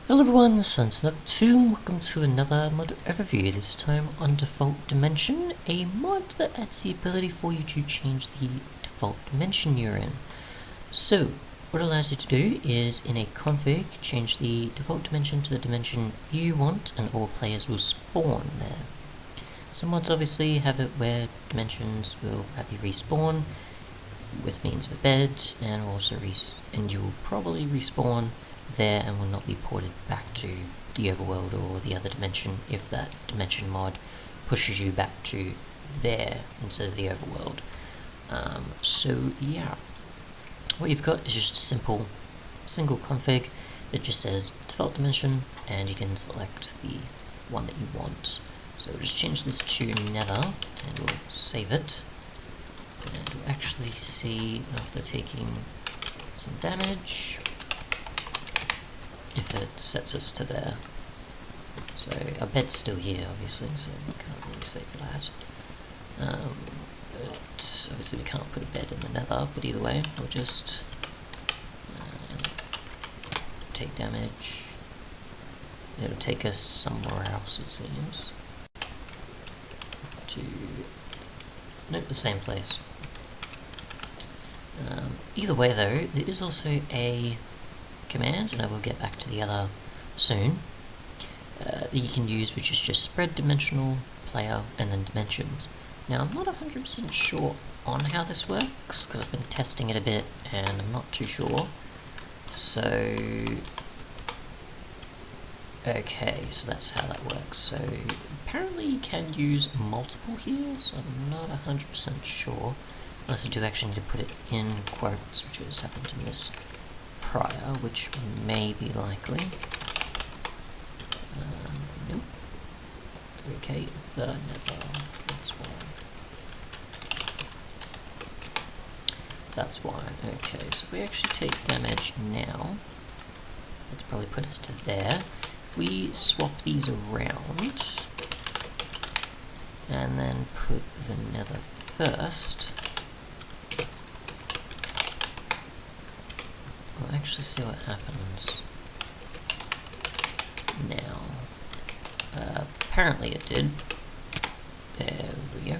Hello everyone, Sunset2, welcome to another mod overview, this time on Default Dimension, a mod that adds the ability for you to change the default dimension you're in. So, what it allows you to do is, in a config, change the default dimension to the dimension you want, and all players will spawn there. Some mods obviously have it where dimensions will have you respawn, with means of a bed, and also and you will probably respawn there and will not be ported back to the overworld or the other dimension if that dimension mod pushes you back to there instead of the overworld. So yeah, what you've got is just a single config that just says default dimension, and you can select the one that you want. So we'll just change this to Nether and we'll save it, and we'll actually see after taking some damage if it sets us to there. So our bed's still here obviously, so we can't really save for that. But obviously we can't put a bed in the Nether, but either way we'll just take damage. It'll take us somewhere else, it seems. Nope, the same place. Either way though, there is also a command, and I will get back to the other soon, that you can use, which is just spread dimensional player and then dimensions. Now I'm not 100% sure on how this works because I've been testing it a bit and I'm not too sure. So okay, so that's how that works. So apparently you can use multiple here, so I'm not 100% sure, unless I do actually need to put it in quotes, which I just happened to miss prior, which may be likely. Nope. Okay, the Nether. That's why. That's why. Okay, so if we actually take damage now, let's probably put us to there. If we swap these around and then put the Nether first, we'll actually see what happens now. Apparently it did. There we go.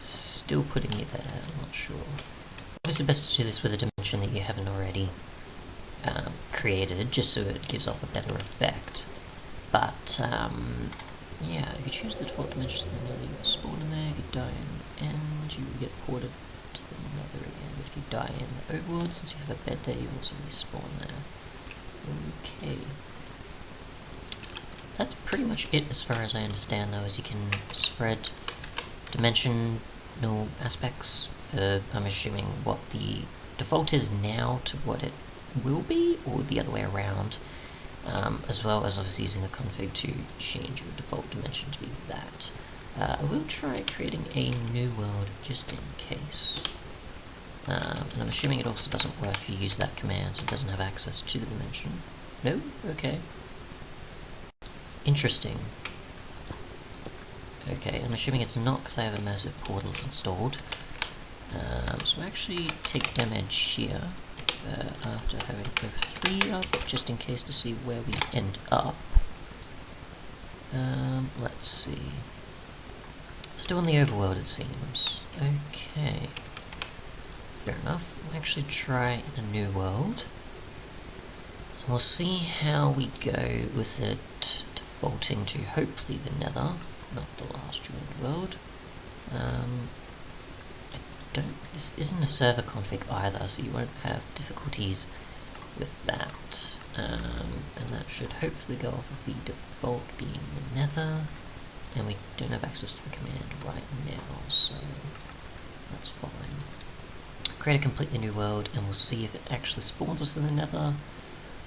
Still putting you there, I'm not sure. Obviously best to do this with a dimension that you haven't already created, just so it gives off a better effect. But yeah, if you choose the default dimensions, then you spawn in there, if you die in the end, you will get ported to the Nether again. But if you die in the overworld, since you have a bed there, you also respawn there. Okay. That's pretty much it as far as I understand though, as you can spread dimensional aspects for, I'm assuming, what the default is now to what it will be, or the other way around, as well as obviously using a config to change your default dimension to be that. I will try creating a new world just in case. And I'm assuming it also doesn't work if you use that command, it doesn't have access to the dimension. No? Okay. Interesting. Okay, I'm assuming it's not because I have immersive portals installed. So I actually take damage here after having put 3 up, just in case to see where we end up. Let's see. Still in the overworld it seems. Okay. Fair enough. We'll actually try a new world. And we'll see how we go with it defaulting to hopefully the Nether, not the last joined world. This isn't a server config either, so you won't have difficulties with that. And that should hopefully go off of the default being the Nether, and we don't have access to the command right now, so that's fine. Create a completely new world, and we'll see if it actually spawns us in the Nether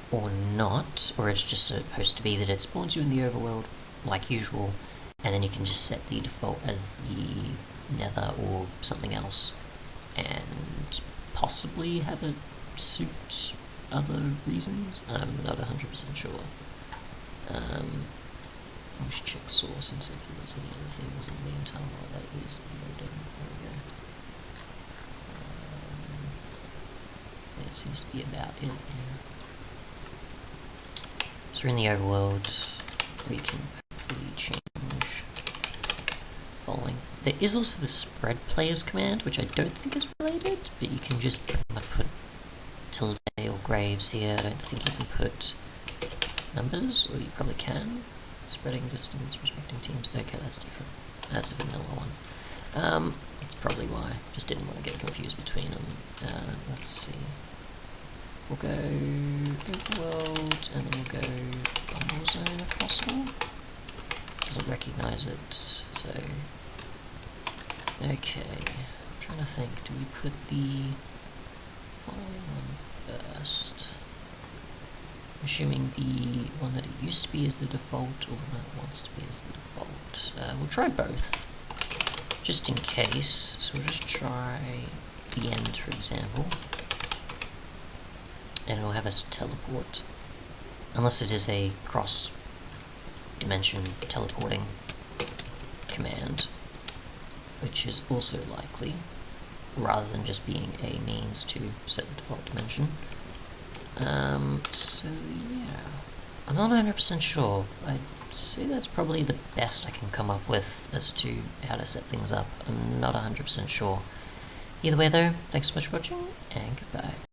or not, or it's just supposed to be that it spawns you in the overworld like usual, and then you can just set the default as the Nether or something else, and possibly have it suit other reasons. I'm not 100% sure. We should check source and see if there was any other things in the meantime while that is loading. There we go. That seems to be about it, yeah. So we're in the overworld. We can hopefully change following. There is also the spread players command, which I don't think is related, but you can just put tilde or graves here. I don't think you can put numbers, or you probably can. Spreading distance, respecting teams. Okay, that's different. That's a vanilla one. That's probably why. Just didn't want to get confused between them. Let's see. We'll go overworld, and then we'll go bundle zone if possible. Doesn't recognize it, so... Okay, I'm trying to think, do we put the following one first? I'm assuming the one that it used to be is the default, or the one that wants to be is the default. We'll try both, just in case. So we'll just try the end, for example. And it'll have us teleport. Unless it is a cross-dimension teleporting command, which is also likely, rather than just being a means to set the default dimension. So yeah, I'm not 100% sure. I'd say that's probably the best I can come up with as to how to set things up. I'm not 100% sure. Either way though, thanks so much for watching, and goodbye.